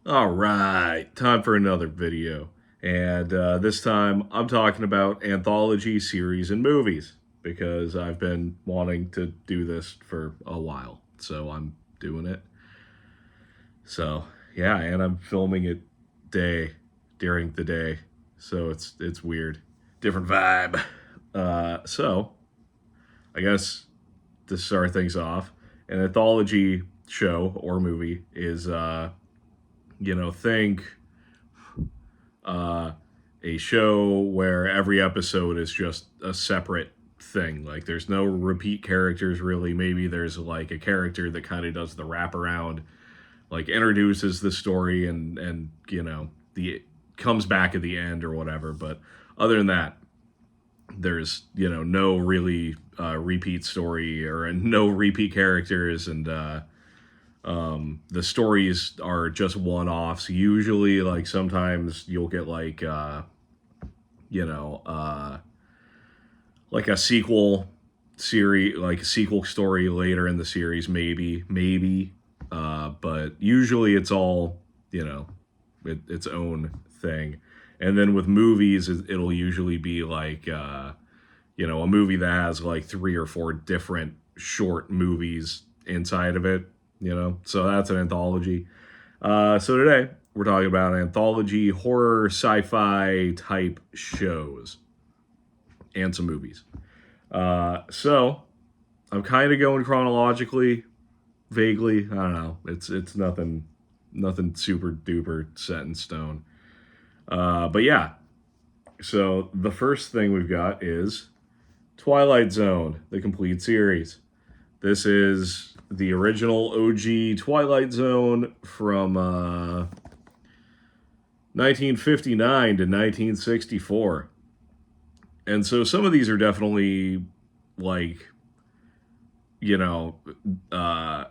All right, time for another video. And this time I'm talking about anthology series and movies because I've been wanting to do this for a while. So I'm doing it. So, yeah, and I'm filming it day during the day. So it's weird. Different vibe. So, I guess to start things off, an anthology show or movie is think uh, a show where every episode is just a separate thing. Like there's no repeat characters really. Maybe there's like a character that kind of does the wraparound, like introduces the story and the comes back at the end or whatever. But other than that, there's no really repeat story or no repeat characters and the stories are just one-offs usually. Like sometimes you'll get you know, uh, like a sequel series, like a sequel story later in the series, maybe. But usually it's all, its own thing. And then with movies, it'll usually be like, a movie that has like three or four different short movies inside of it. So that's an anthology. So today we're talking about anthology horror sci-fi type shows and some movies. So I'm kind of going chronologically, vaguely. I don't know. It's nothing super duper set in stone. But yeah. So the first thing we've got is Twilight Zone, the complete series. This is the original OG Twilight Zone from 1959 to 1964. And so some of these are definitely like, you know, uh,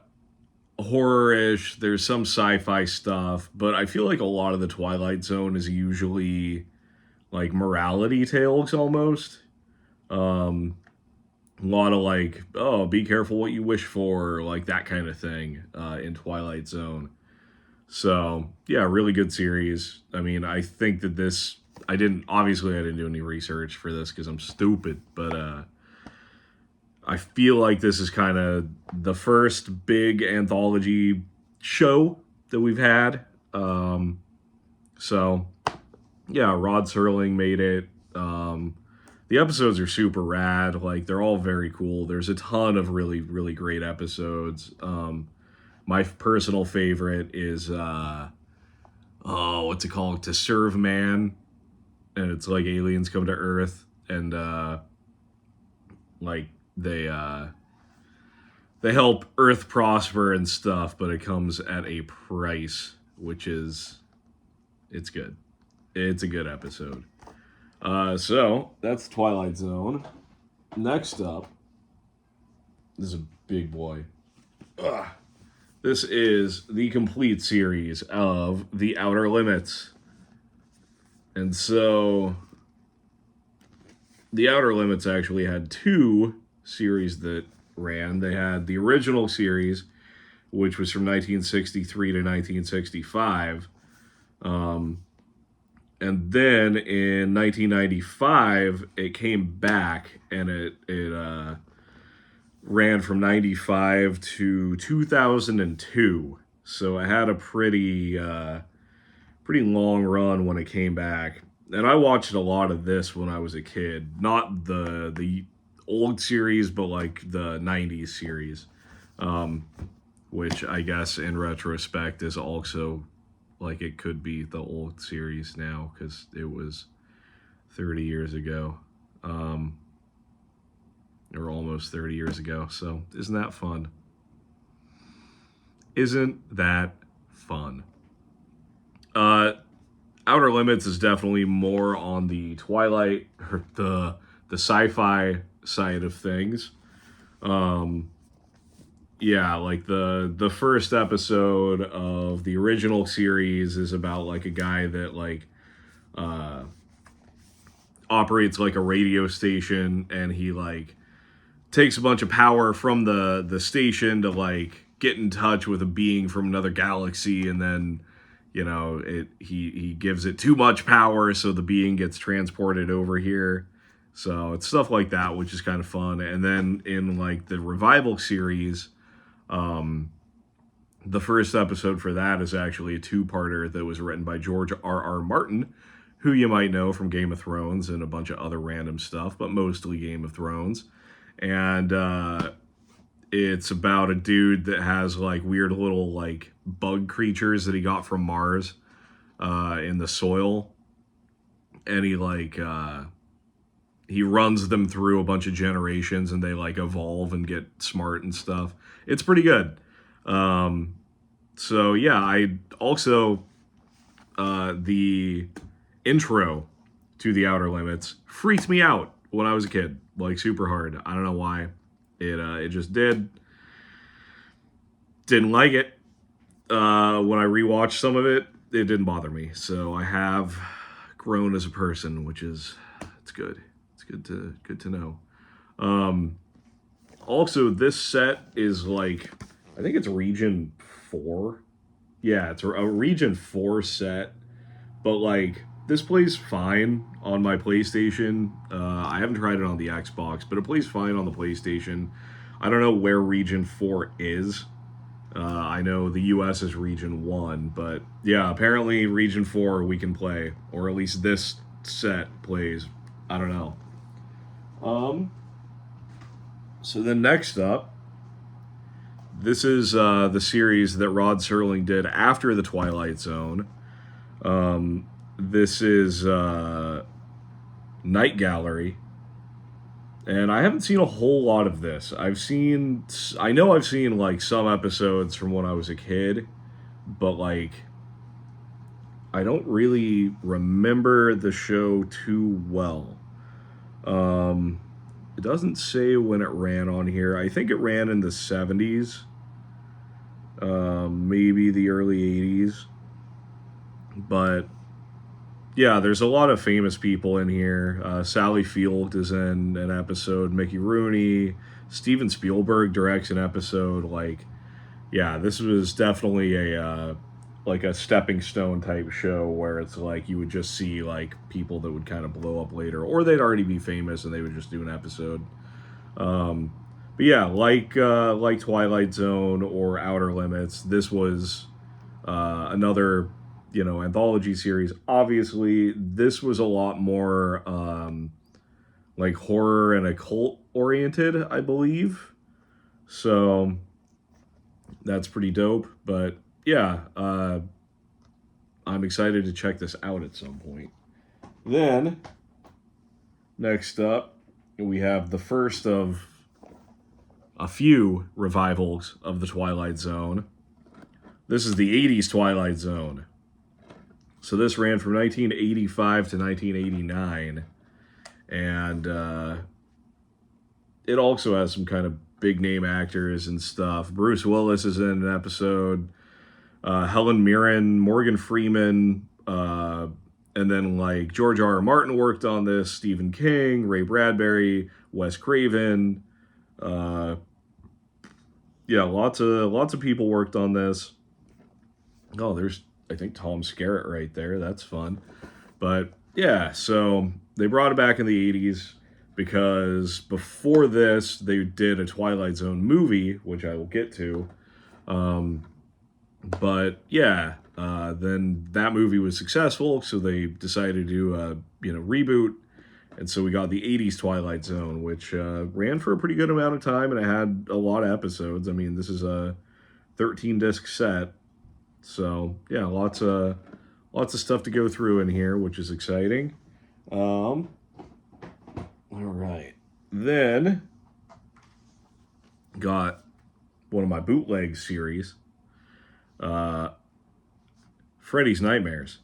horror-ish. There's some sci-fi stuff, but I feel like a lot of the Twilight Zone is usually like morality tales almost. Um, a lot of like, oh, be careful what you wish for, like that kind of thing in Twilight Zone. So yeah, really good series. I mean, I think that I didn't do any research for this because I'm stupid, but I feel like this is kind of the first big anthology show that we've had. So yeah, Rod Serling made it. The episodes are super rad. Like they're all very cool. There's a ton of really really great episodes. My personal favorite is what's it called? To Serve Man, and it's like aliens come to Earth and like they uh they help Earth prosper and stuff, but it comes at a price, which is it's good. It's a good episode. So that's Twilight Zone. Next up, this is a big boy. Ugh. This is the complete series of The Outer Limits. And so The Outer Limits actually had two series that ran. They had the original series, which was from 1963 to 1965. And then in 1995, it came back and it ran from 95 to 2002. So it had a pretty long run when it came back. And I watched a lot of this when I was a kid. Not the old series, but like the 90s series. Um, which I guess in retrospect is also like it could be the old series now because it was 30 years ago. Or almost 30 years ago. So isn't that fun? Isn't that fun? Uh, Outer Limits is definitely more on the Twilight, or the sci-fi side of things. Um, yeah, like the first episode of the original series is about like a guy that like uh, operates like a radio station, and he like takes a bunch of power from the station to like get in touch with a being from another galaxy, and then he gives it too much power, so the being gets transported over here. So it's stuff like that, which is kind of fun. And then in like the revival series, um, the first episode for that is actually a two-parter that was written by George R.R. Martin, who you might know from Game of Thrones and a bunch of other random stuff, but mostly Game of Thrones. And it's about a dude that has like weird little like bug creatures that he got from Mars in the soil, and he runs them through a bunch of generations, and they like evolve and get smart and stuff. It's pretty good. So yeah, I also the intro to The Outer Limits freaked me out when I was a kid, like super hard. I don't know why. It just did. Didn't like it. When I rewatched some of it, it didn't bother me. So I have grown as a person, which is it's good. It's good to know. Also, this set is like, I think it's Region 4. Yeah, it's a Region 4 set. But like, this plays fine on my PlayStation. I haven't tried it on the Xbox, but it plays fine on the PlayStation. I don't know where Region 4 is. I know the US is Region 1, but yeah, apparently Region 4 we can play. Or at least this set plays. I don't know. So then next up, this is the series that Rod Serling did after the Twilight Zone. This is Night Gallery. And I haven't seen a whole lot of this. I know I've seen like some episodes from when I was a kid, but like, I don't really remember the show too well. It doesn't say when it ran on here. I think it ran in the 70s, maybe the early 80s. But yeah, there's a lot of famous people in here. Sally Field is in an episode. Mickey Rooney, Steven Spielberg directs an episode. Like, yeah, this was definitely a like a stepping stone type show where it's like you would just see like people that would kind of blow up later, or they'd already be famous and they would just do an episode. But yeah, like Twilight Zone or Outer Limits, this was another anthology series. Obviously, this was a lot more like horror and occult oriented, I believe. So that's pretty dope. But yeah, I'm excited to check this out at some point. Then, next up, we have the first of a few revivals of the Twilight Zone. This is the 80s Twilight Zone. So this ran from 1985 to 1989. And it also has some kind of big name actors and stuff. Bruce Willis is in an episode. Helen Mirren, Morgan Freeman, and then like George R.R. Martin worked on this. Stephen King, Ray Bradbury, Wes Craven. Yeah, lots of people worked on this. Oh, there's I think Tom Skerritt right there. That's fun. But yeah, so they brought it back in the 80s because before this, they did a Twilight Zone movie, which I will get to. But yeah, then that movie was successful, so they decided to do a reboot. And so we got the 80s Twilight Zone, which ran for a pretty good amount of time, and it had a lot of episodes. I mean, this is a 13-disc set. So yeah, lots of stuff to go through in here, which is exciting. All right, then got one of my bootleg series, Freddy's Nightmares.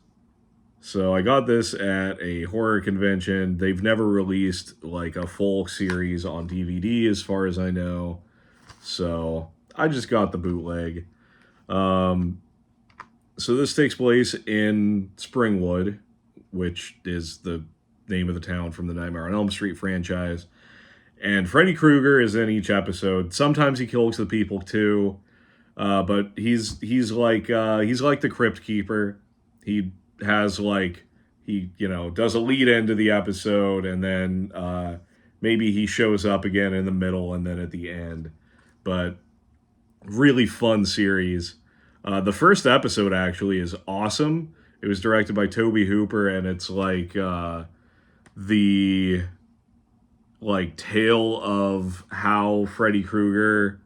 So I got this at a horror convention. They've never released like a full series on DVD, as far as I know. So I just got the bootleg. So this takes place in Springwood, which is the name of the town from the Nightmare on Elm Street franchise. And Freddy Krueger is in each episode. Sometimes he kills the people too. But he's like the Crypt Keeper. He has like he does a lead into the episode, and then maybe he shows up again in the middle and then at the end. But really fun series. The first episode actually is awesome. It was directed by Toby Hooper, and it's like the tale of how Freddy Krueger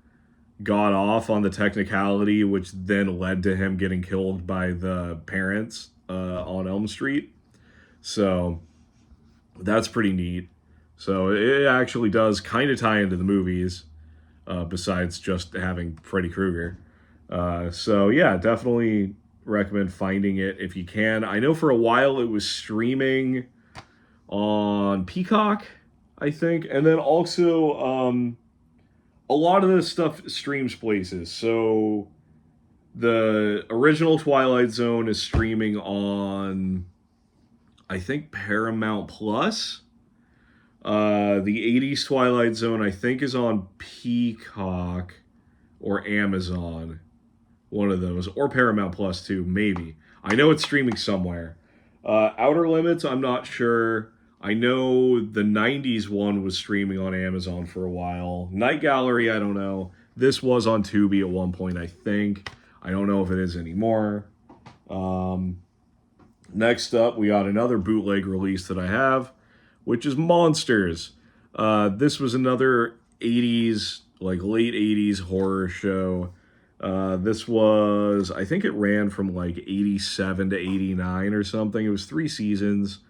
got off on the technicality, which then led to him getting killed by the parents on Elm Street. So that's pretty neat. So it actually does kind of tie into the movies, besides just having Freddy Krueger. So yeah, definitely recommend finding it if you can. I know for a while it was streaming on Peacock, I think, and then also a lot of this stuff streams places. So the original Twilight Zone is streaming on, I think, Paramount Plus. The 80s Twilight Zone, I think, is on Peacock or Amazon. One of those. Or Paramount Plus, too, maybe. I know it's streaming somewhere. Outer Limits, I'm not sure. I know the 90s one was streaming on Amazon for a while. Night Gallery, I don't know. This was on Tubi at one point, I think. I don't know if it is anymore. Next up, we got another bootleg release that I have, which is Monsters. This was another 80s, like late 80s horror show. This was, I think it ran from like 87 to 89 or something. It was 3 seasons.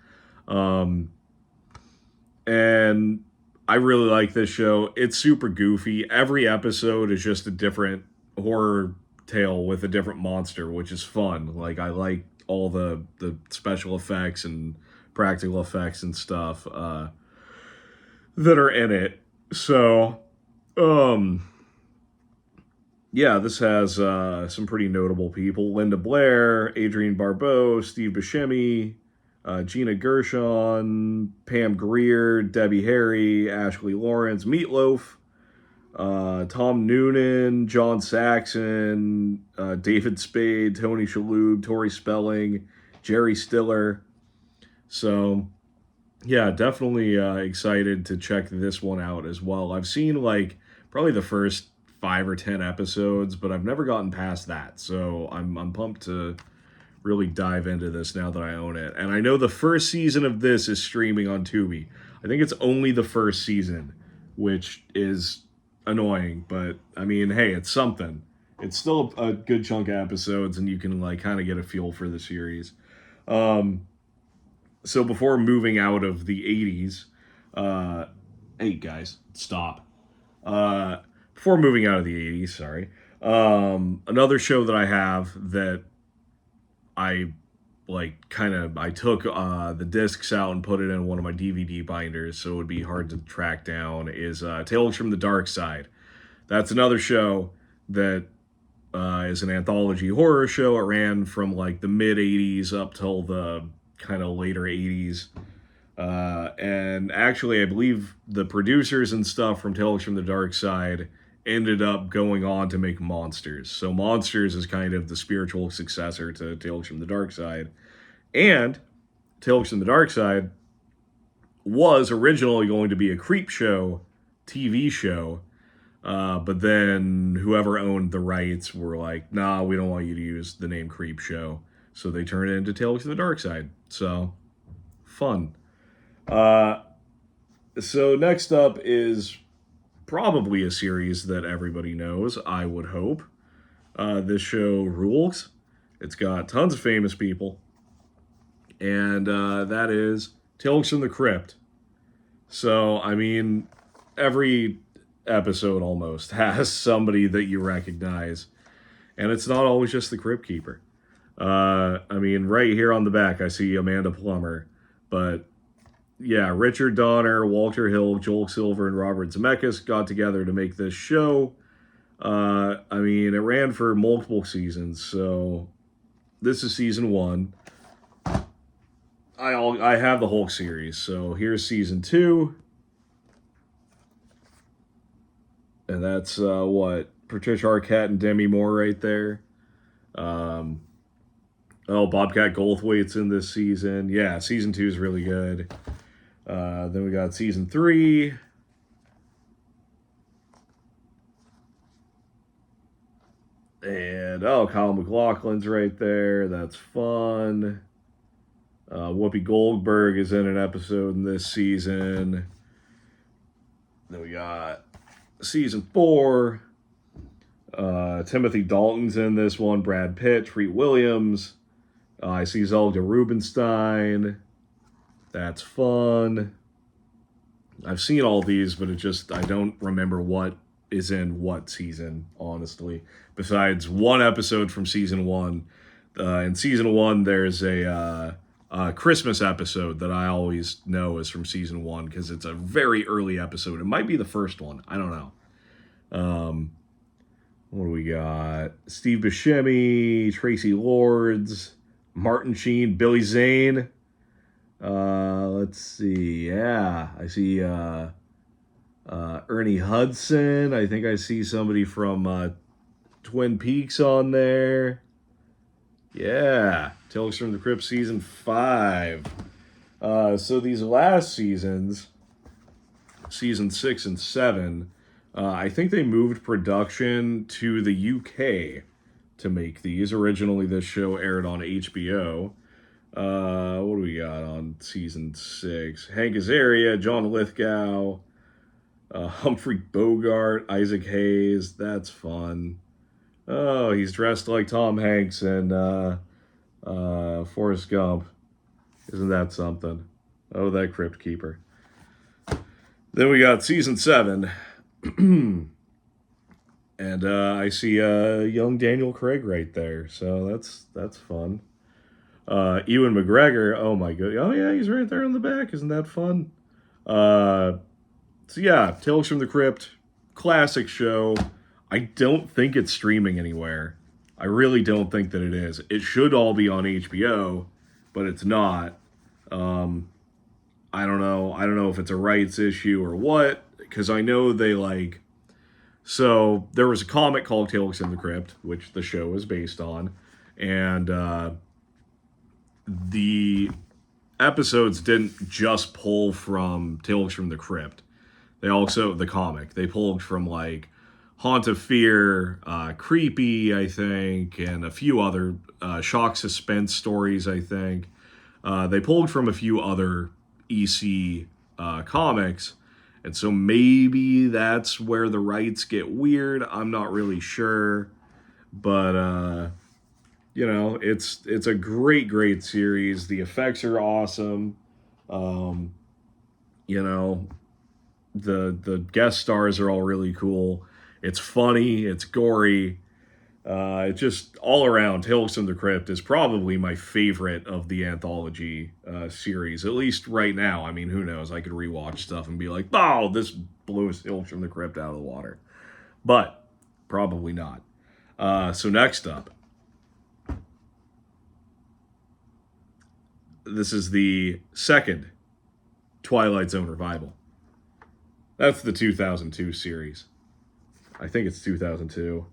And I really like this show. It's super goofy. Every episode is just a different horror tale with a different monster, which is fun. Like, I like all the special effects and practical effects and stuff that are in it. So, yeah, this has some pretty notable people. Linda Blair, Adrienne Barbeau, Steve Buscemi, Gina Gershon, Pam Grier, Debbie Harry, Ashley Lawrence, Meatloaf, Tom Noonan, John Saxon, David Spade, Tony Shalhoub, Tori Spelling, Jerry Stiller. So, yeah, definitely excited to check this one out as well. I've seen like probably the first 5 or 10 episodes, but I've never gotten past that. So I'm pumped to really dive into this now that I own it. And I know the first season of this is streaming on Tubi. I think it's only the first season, which is annoying, but I mean, hey, it's something. It's still a good chunk of episodes, and you can like kind of get a feel for the series. So before moving out of the 80s, hey guys, stop. Before moving out of the 80s, sorry. Another show that I have that I I took the discs out and put it in one of my DVD binders so it would be hard to track down is Tales from the Dark Side. That's another show that is an anthology horror show. It ran from like the mid 80s up till the kind of later 80s. And actually, I believe the producers and stuff from Tales from the Dark Side ended up going on to make Monsters. So Monsters is kind of the spiritual successor to Tales from the Dark Side. And Tales from the Dark Side was originally going to be a Creepshow TV show, but then whoever owned the rights were like, nah, we don't want you to use the name Creepshow. So they turned it into Tales from the Dark Side. So, fun. So next up is probably a series that everybody knows, I would hope. This show rules. It's got tons of famous people. And that is Tales from the Crypt. So, I mean, every episode almost has somebody that you recognize. And it's not always just the Crypt Keeper. I mean, right here on the back, I see Amanda Plummer. But yeah, Richard Donner, Walter Hill, Joel Silver, and Robert Zemeckis got together to make this show. I mean, it ran for multiple seasons, so this is season 1. I have the whole series, so here's season 2. And that's, Patricia Arquette and Demi Moore right there. Um, Bobcat Goldthwait's in this season. Yeah, season 2 is really good. Then we got season 3. And, Kyle MacLachlan's right there. That's fun. Whoopi Goldberg is in an episode in this season. Then we got season 4. Timothy Dalton's in this one. Brad Pitt, Treat Williams. I see Zelda Rubinstein. That's fun. I've seen all these, but I don't remember what is in what season, honestly. Besides one episode from season 1. In season 1, there's a Christmas episode that I always know is from season 1 because it's a very early episode. It might be the first one. I don't know. What do we got? Steve Buscemi, Tracy Lords, Martin Sheen, Billy Zane. Let's see. Yeah, I see Ernie Hudson. I think I see somebody from Twin Peaks on there. Yeah, Tales from the Crypt season 5. So these last seasons, season 6 and 7, I think they moved production to the UK to make these. Originally, this show aired on HBO. What do we got on season 6? Hank Azaria, John Lithgow, Humphrey Bogart, Isaac Hayes. That's fun. Oh, he's dressed like Tom Hanks and Forrest Gump. Isn't that something? Oh, that Crypt Keeper. Then we got season 7. And I see young Daniel Craig right there. So that's fun. Ewan McGregor. Oh, my God. Oh, yeah, he's right there on the back. Isn't that fun? So, yeah, Tales from the Crypt. Classic show. I don't think it's streaming anywhere. I really don't think that it is. It should all be on HBO, but it's not. I don't know. I don't know if it's a rights issue or what, because I know they So there was a comic called Tales from the Crypt, which the show is based on, and the episodes didn't just pull from Tales from the Crypt. They also, the comic, they pulled from Haunt of Fear, Creepy, I think, and a few other shock suspense stories, I think. They pulled from a few other EC comics, and so maybe that's where the rights get weird. I'm not really sure, but it's a great series. The effects are awesome. The guest stars are all really cool. It's funny, it's gory. It's just all around. Tales from the Crypt is probably my favorite of the Anthology series, at least right now. I mean, who knows? I could rewatch stuff and be like, oh, this blew Tales from the Crypt out of the water. But probably not. So next up, this is the second Twilight Zone revival. That's the 2002 series. I think it's 2002.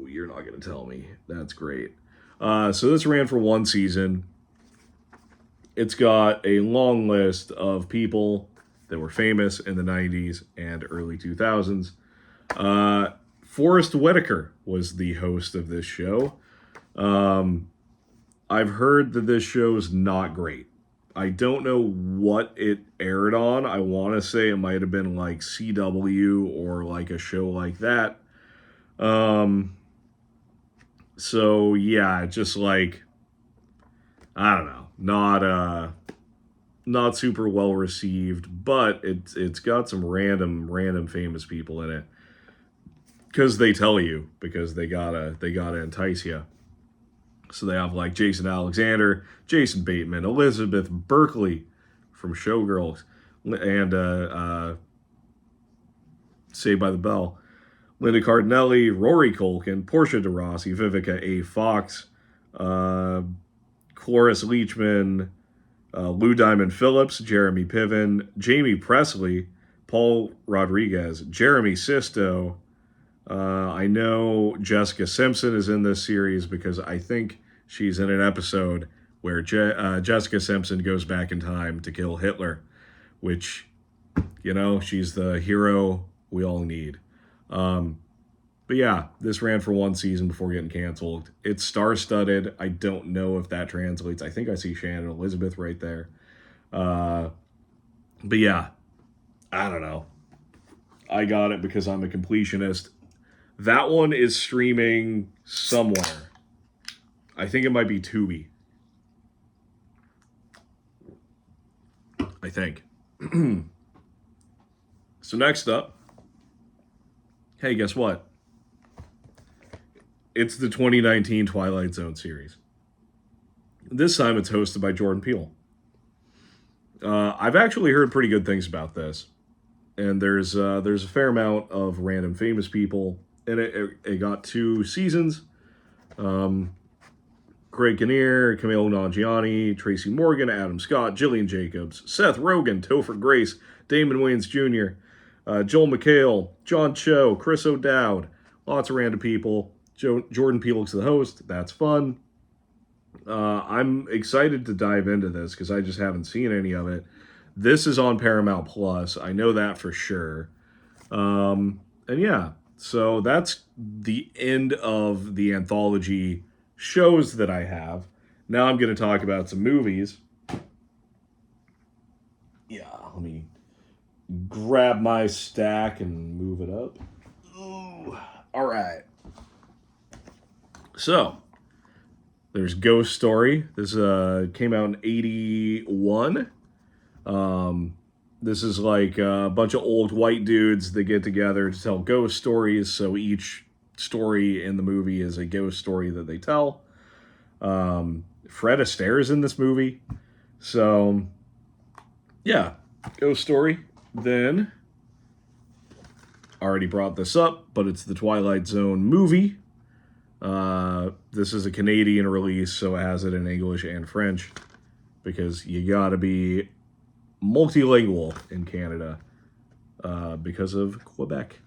You're not going to tell me. That's great. So this ran for one season. It's got a long list of people that were famous in the 90s and early 2000s. Forrest Whitaker was the host of this show. I've heard that this show is not great. I don't know what it aired on. I want to say it might have been CW or a show like that. So yeah, just I don't know, not super well received, but it's got some random famous people in it. Because they tell you, because they gotta entice you. So they have Jason Alexander, Jason Bateman, Elizabeth Berkley from Showgirls, and Saved by the Bell, Linda Cardinelli, Rory Culkin, Portia de Rossi, Vivica A. Fox, Cloris Leachman, Lou Diamond Phillips, Jeremy Piven, Jamie Presley, Paul Rodriguez, Jeremy Sisto. I know Jessica Simpson is in this series because I think she's in an episode where Jessica Simpson goes back in time to kill Hitler, which, she's the hero we all need. But yeah, this ran for one season before getting canceled. It's star-studded. I don't know if that translates. I think I see Shannon Elizabeth right there. But yeah, I don't know. I got it because I'm a completionist. That one is streaming somewhere. I think it might be Tubi. I think. So next up, hey, guess what? It's the 2019 Twilight Zone series. This time it's hosted by Jordan Peele. I've actually heard pretty good things about this. And there's a fair amount of random famous people. And it got 2 seasons. Greg Kinnear, Camille Nanjiani, Tracy Morgan, Adam Scott, Jillian Jacobs, Seth Rogen, Topher Grace, Damon Wayans Jr., Joel McHale, John Cho, Chris O'Dowd. Lots of random people. Jordan Peele is the host. That's fun. I'm excited to dive into this because I just haven't seen any of it. This is on Paramount Plus. I know that for sure. And yeah, so that's the end of the anthology shows that I have. Now I'm going to talk about some movies. Yeah, let me grab my stack and move it up. Ooh, all right. So, there's Ghost Story. This came out in 81. This is like a bunch of old white dudes that get together to tell ghost stories. So each story in the movie is a ghost story that they tell. Fred Astaire's in this movie. So, yeah, Ghost Story. Then, already brought this up, but it's the Twilight Zone movie. This is a Canadian release, so it has it in English and French, because you gotta be multilingual in Canada, because of Quebec.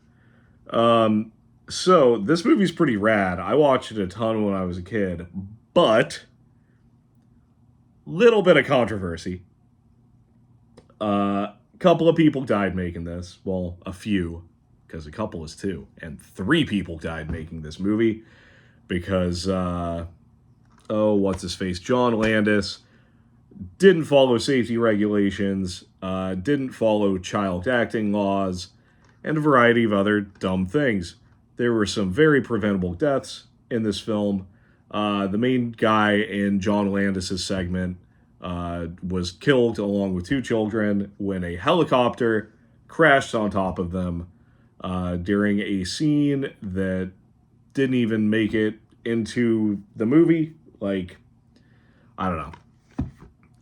So, this movie's pretty rad. I watched it a ton when I was a kid, but little bit of controversy. Couple of people died making this. Well, a few, because a couple is 2. And 3 people died making this movie because, what's his face? John Landis didn't follow safety regulations, didn't follow child acting laws, and a variety of other dumb things. There were some very preventable deaths in this film. The main guy in John Landis' segment was killed along with 2 children when a helicopter crashed on top of them during a scene that didn't even make it into the movie. Like, I don't know.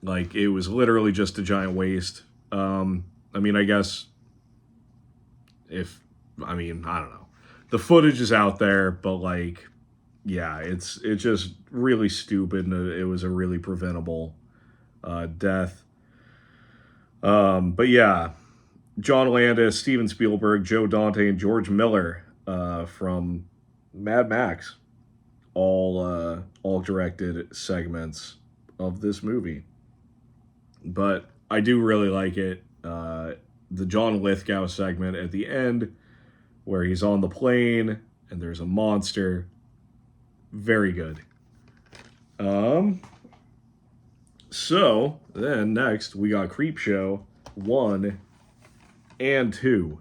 Like, it was literally just a giant waste. I mean, I guess I don't know. The footage is out there, but like, yeah, it's just really stupid, and it was a really preventable death. But yeah, John Landis, Steven Spielberg, Joe Dante, and George Miller from Mad Max all directed segments of this movie. But I do really like it. The John Lithgow segment at the end, where he's on the plane and there's a monster. Very good. So, then next, we got Creepshow 1 and 2.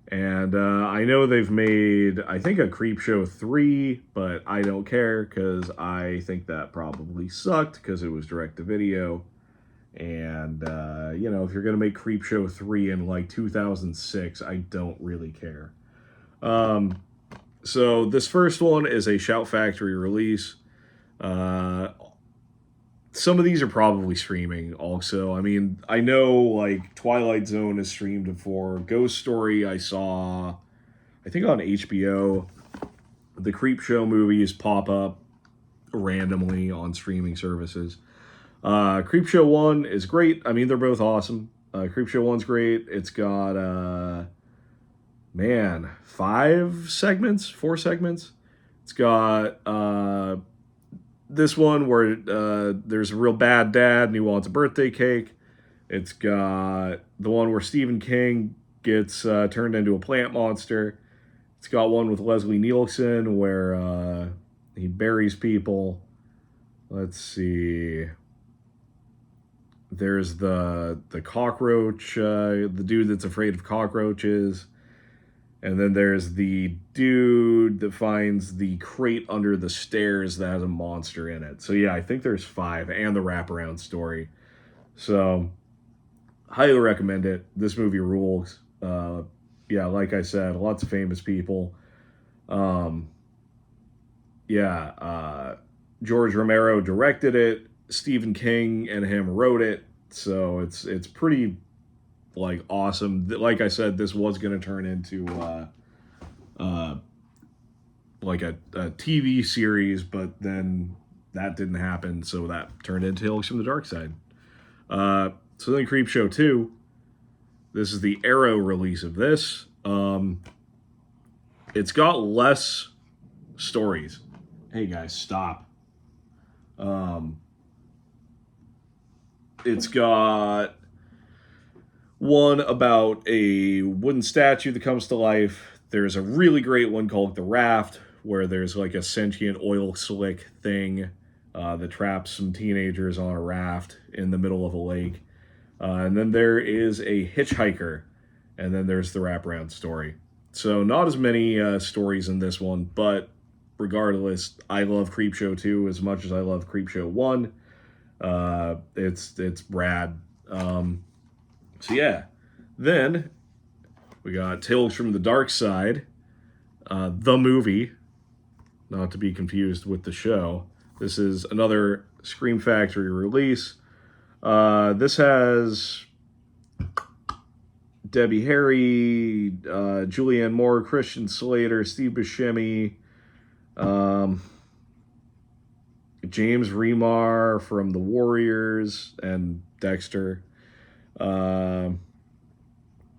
And I know they've made, I think, a Creepshow 3, but I don't care, because I think that probably sucked, because it was direct-to-video. And, if you're going to make Creepshow 3 in, like, 2006, I don't really care. So, this first one is a Shout Factory release. Some of these are probably streaming also. I mean, I know, like, Twilight Zone is streamed before. Ghost Story I saw, I think, on HBO. The Creepshow movies pop up randomly on streaming services. Creepshow 1 is great. I mean, they're both awesome. Creepshow 1's great. It's got, man, 4 segments. It's got this one where there's a real bad dad and he wants a birthday cake. It's got the one where Stephen King gets turned into a plant monster. It's got one with Leslie Nielsen where he buries people. Let's see. There's the cockroach, the dude that's afraid of cockroaches. And then there's the dude that finds the crate under the stairs that has a monster in it. So yeah, I think there's 5, and the wraparound story. So highly recommend it. This movie rules. Yeah, like I said, lots of famous people. George Romero directed it. Stephen King and him wrote it. So it's pretty like awesome. Like I said, this was going to turn into like a TV series, but then that didn't happen, so that turned into Tales from the Dark Side. So then Creepshow 2. This is the Arrow release of this. It's got less stories. Hey guys, stop. It's got one about a wooden statue that comes to life. There's a really great one called The Raft, where there's like a sentient oil slick thing that traps some teenagers on a raft in the middle of a lake. And then there is a hitchhiker, and then there's the wraparound story. So not as many stories in this one, but regardless, I love Creepshow 2 as much as I love Creepshow 1. It's rad. So yeah, then we got Tales from the Dark Side, the movie, not to be confused with the show. This is another Scream Factory release. This has Debbie Harry, Julianne Moore, Christian Slater, Steve Buscemi, James Remar from The Warriors and Dexter.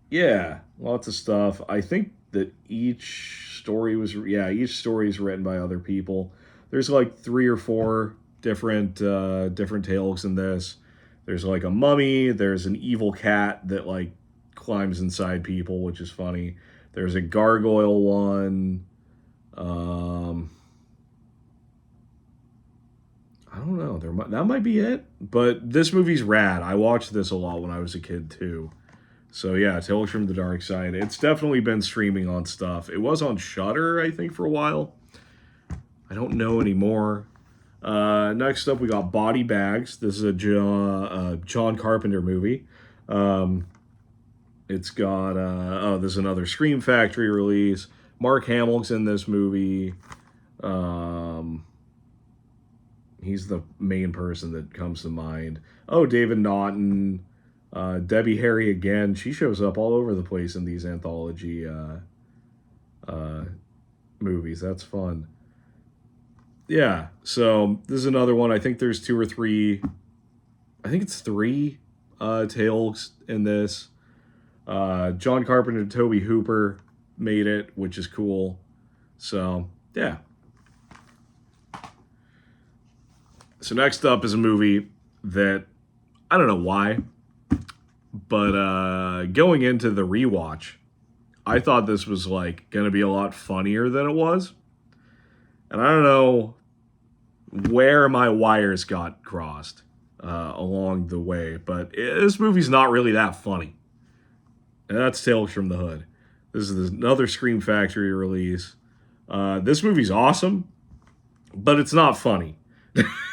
Yeah, lots of stuff. I think that each story is written by other people. There's like 3 or 4 different tales in this. There's like a mummy. There's an evil cat that like climbs inside people, which is funny. There's a gargoyle one. I don't know. That might be it. But this movie's rad. I watched this a lot when I was a kid too. So yeah, Tales from the Dark Side. It's definitely been streaming on stuff. It was on Shudder, I think, for a while. I don't know anymore. Next up, we got Body Bags. This is a John Carpenter movie. It's got there's another Scream Factory release. Mark Hamill's in this movie. He's the main person that comes to mind. Oh, David Naughton, Debbie Harry again. She shows up all over the place in these anthology movies. That's fun. Yeah, so this is another one. I think there's 2 or 3. I think it's 3 tales in this. John Carpenter and Tobe Hooper made it, which is cool. So, yeah. So next up is a movie that, I don't know why, but going into the rewatch, I thought this was like going to be a lot funnier than it was. And I don't know where my wires got crossed along the way, but this movie's not really that funny. And that's Tales from the Hood. This is another Scream Factory release. This movie's awesome, but it's not funny.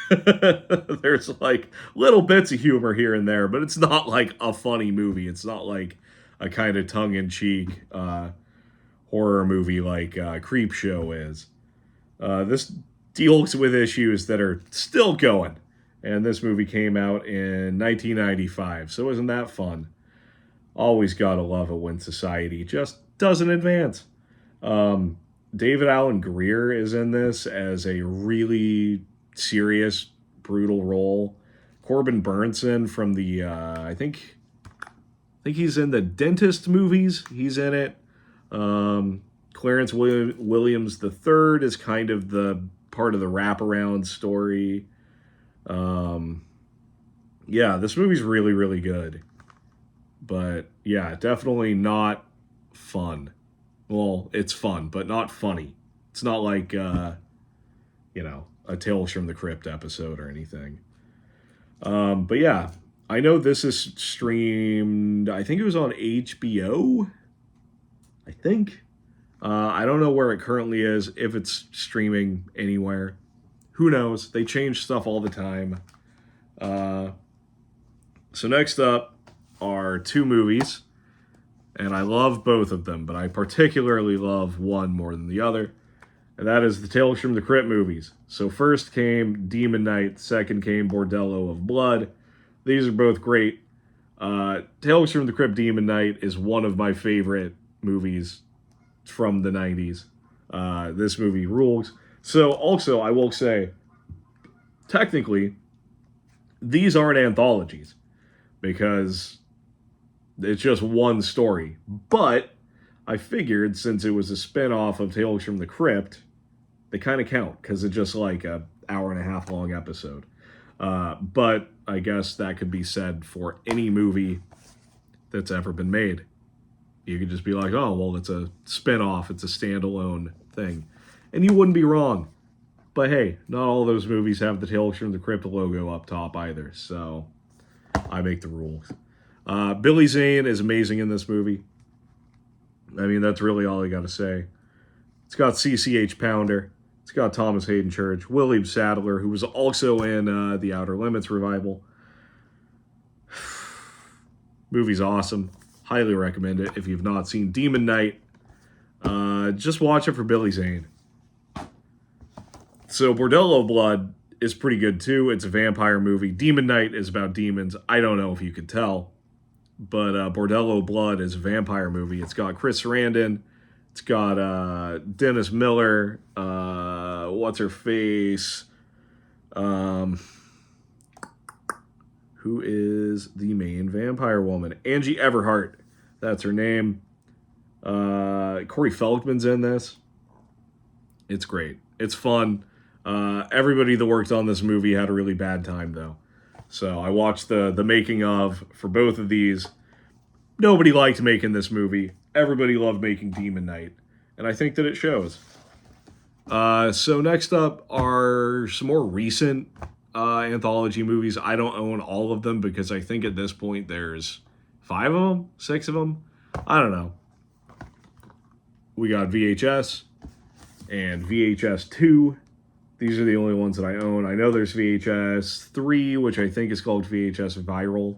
There's like little bits of humor here and there, but it's not like a funny movie. It's not like a kind of tongue-in-cheek horror movie like Creepshow is. This deals with issues that are still going, and this movie came out in 1995, so isn't that fun? Always gotta love it when society just doesn't advance. David Alan Grier is in this as a really serious, brutal role. Corbin Burnson from the, I think think he's in the Dentist movies. He's in it. Clarence Williams III is kind of the part of the wraparound story. Yeah, this movie's really, really good. But yeah, definitely not fun. Well, it's fun, but not funny. It's not like, a Tales from the Crypt episode or anything. But yeah, I know this is streamed, I think it was on HBO. I think. I don't know where it currently is, if it's streaming anywhere. Who knows? They change stuff all the time. So next up are two movies, and I love both of them, but I particularly love one more than the other, and that is the Tales from the Crypt movies. So first came Demon Knight, second came Bordello of Blood. These are both great. Tales from the Crypt Demon Knight is one of my favorite movies from the 90s. This movie rules. So also, I will say, technically, these aren't anthologies because it's just one story. But I figured since it was a spin-off of Tales from the Crypt, they kind of count because it's just like a hour and a half long episode. But I guess that could be said for any movie that's ever been made. You could just be like, oh, well, it's a spin-off, it's a standalone thing. And you wouldn't be wrong. But hey, not all those movies have the Tales from the Crypt logo up top either, so I make the rules. Billy Zane is amazing in this movie. I mean, that's really all I gotta say. It's got CCH Pounder. It's got Thomas Hayden Church. William Sadler, who was also in the Outer Limits revival. Movie's awesome. Highly recommend it if you've not seen Demon Knight. Just watch it for Billy Zane. So Bordello Blood is pretty good too. It's a vampire movie. Demon Knight is about demons. I don't know if you could tell. But Bordello Blood is a vampire movie. It's got Chris Sarandon. It's got Dennis Miller. What's her face? Who is the main vampire woman? Angie Everhart. That's her name. Corey Feldman's in this. It's great. It's fun. Everybody that worked on this movie had a really bad time, though. So I watched the making of for both of these. Nobody liked making this movie. Everybody loved making Demon Knight. And I think that it shows. So next up are some more recent anthology movies. I don't own all of them because I think at this point there's 5 of them, 6 of them. I don't know. We got VHS and VHS 2. These are the only ones that I own. I know there's VHS 3, which I think is called VHS Viral.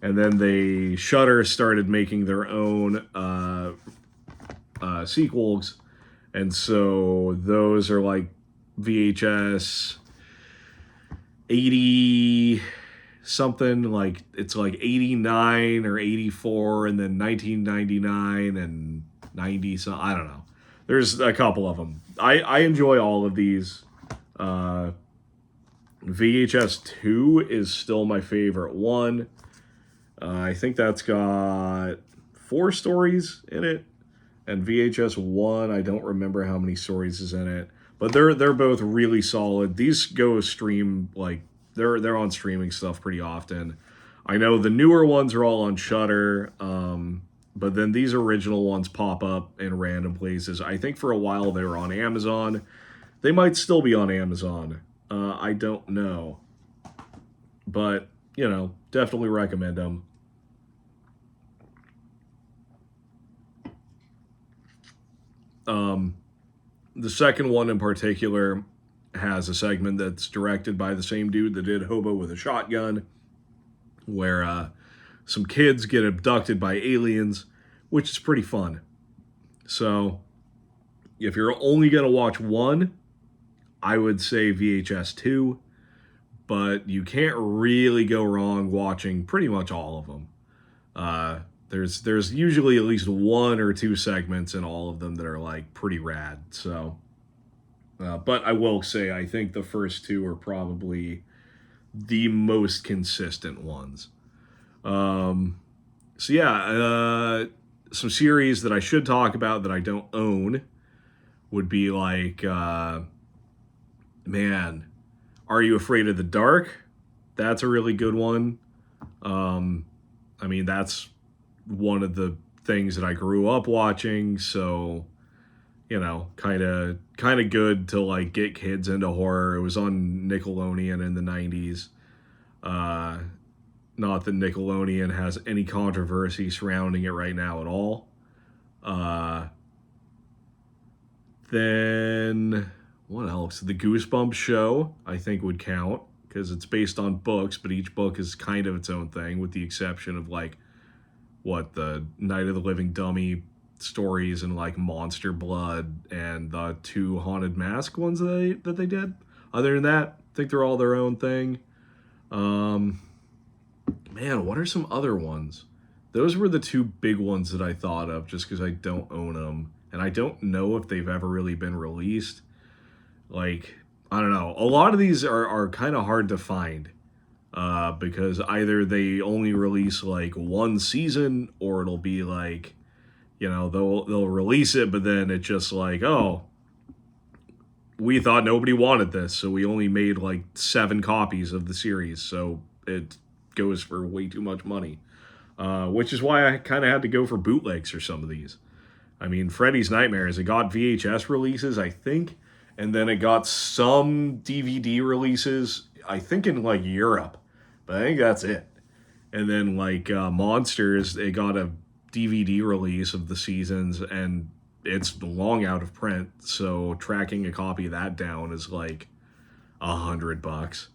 And then Shudder started making their own sequels. And so those are like VHS 80 something, like it's like 89 or 84 and then 1999 and 90 so I don't know. There's a couple of them. I enjoy all of these. VHS 2 is still my favorite one. I think that's got 4 stories in it. And VHS 1, I don't remember how many stories is in it. But they're both really solid. These go stream, like, they're on streaming stuff pretty often. I know the newer ones are all on Shudder, but then these original ones pop up in random places. I think for a while they were on Amazon. They might still be on Amazon. I don't know. But, definitely recommend them. The second one in particular has a segment that's directed by the same dude that did Hobo with a Shotgun, where some kids get abducted by aliens, which is pretty fun. So, if you're only going to watch one, I would say VHS 2, but you can't really go wrong watching pretty much all of them. There's usually at least 1 or 2 segments in all of them that are like pretty rad. So, but I will say I think the first 2 are probably the most consistent ones. So yeah, some series that I should talk about that I don't own would be like, man, Are You Afraid of the Dark? That's a really good one. Um, I mean, that's one of the things that I grew up watching, so kind of good to like get kids into horror. It was on Nickelodeon in the 90s. Uh, Not that Nickelodeon has any controversy surrounding it right now at all. Uh, then what else? The Goosebumps show, I think, would count because it's based on books, but each book is kind of its own thing, with the exception of like what the Night of the Living Dummy stories and like Monster Blood and the two Haunted Mask ones that they did. Other than that, I think they're all their own thing. Um, Man, what are some other ones? Those were the two big ones that I thought of just because I don't own them. And I don't know if they've ever really been released. Like, I don't know. A lot of these are kind of hard to find because either they only release like one season or it'll be like, they'll release it, but then it's just like, oh, we thought nobody wanted this, so we only made like 7 copies of the series, so it goes for way too much money. Which is why I kind of had to go for bootlegs for some of these. I mean, Freddy's Nightmares, it got VHS releases, I think, and then it got some DVD releases, I think in like Europe, but I think that's it. And then like Monsters, it got a DVD release of the seasons, and it's long out of print, so tracking a copy of that down is like $100,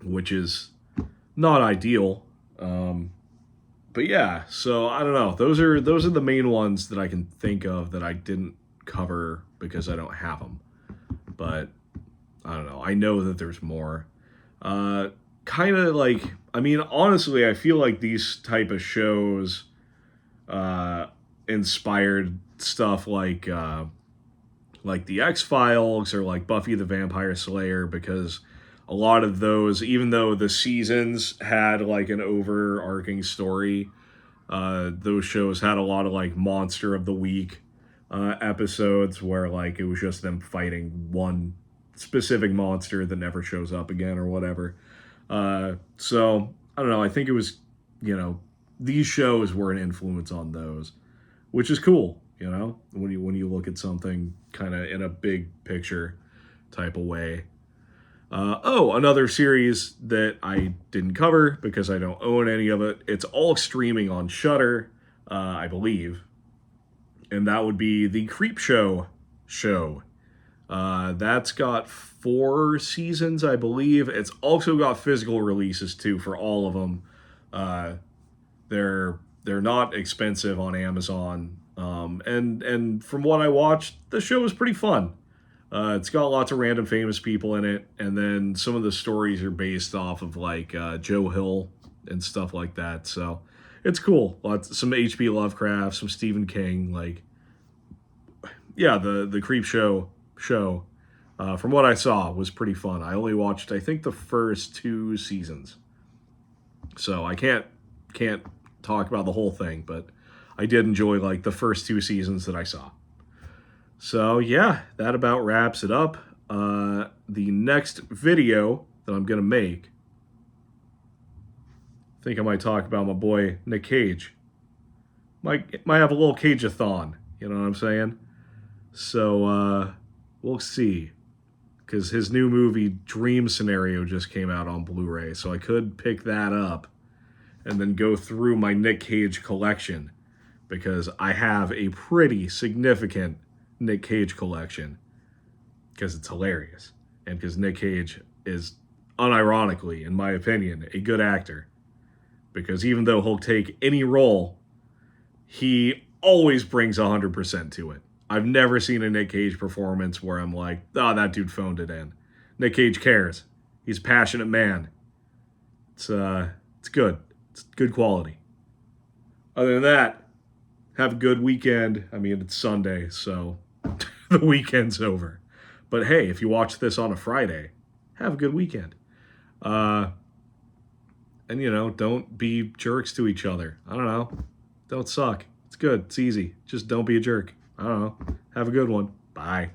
which is not ideal. But yeah, so I don't know. Those are the main ones that I can think of that I didn't cover because I don't have them. But I don't know. I know that there's more. Kind of like, I mean, honestly, I feel like these type of shows inspired stuff like the X-Files or like Buffy the Vampire Slayer, because a lot of those, even though the seasons had like an overarching story, those shows had a lot of like Monster of the Week episodes where like it was just them fighting one specific monster that never shows up again or whatever. So I don't know. I think it was, these shows were an influence on those, which is cool. When you look at something kind of in a big picture type of way. Another series that I didn't cover because I don't own any of it. It's all streaming on Shudder, I believe, and that would be the Creepshow show. That's got 4 seasons, I believe. It's also got physical releases too for all of them. They're not expensive on Amazon, and from what I watched, the show was pretty fun. It's got lots of random famous people in it, and then some of the stories are based off of like Joe Hill and stuff like that. So it's cool. Some H.P. Lovecraft, some Stephen King. Like, yeah, the Creepshow show, from what I saw, was pretty fun. I only watched, I think, the first 2 seasons, so I can't talk about the whole thing, but I did enjoy like the first 2 seasons that I saw. So yeah, that about wraps it up. The next video that I'm gonna make, I think I might talk about my boy Nick Cage. Might have a little Cage-a-thon, you know what I'm saying? So we'll see, because his new movie Dream Scenario just came out on Blu-ray, so I could pick that up and then go through my Nick Cage collection, because I have a pretty significant Nick Cage collection, because it's hilarious, and because Nick Cage is unironically, in my opinion, a good actor, because even though he'll take any role, he always brings 100% to it. I've never seen a Nick Cage performance where I'm like, oh, that dude phoned it in. Nick Cage cares. He's a passionate man. It's good. It's good quality. Other than that, have a good weekend. I mean, it's Sunday, so the weekend's over. But hey, if you watch this on a Friday, have a good weekend. And, don't be jerks to each other. I don't know. Don't suck. It's good. It's easy. Just don't be a jerk. I don't know. Have a good one. Bye.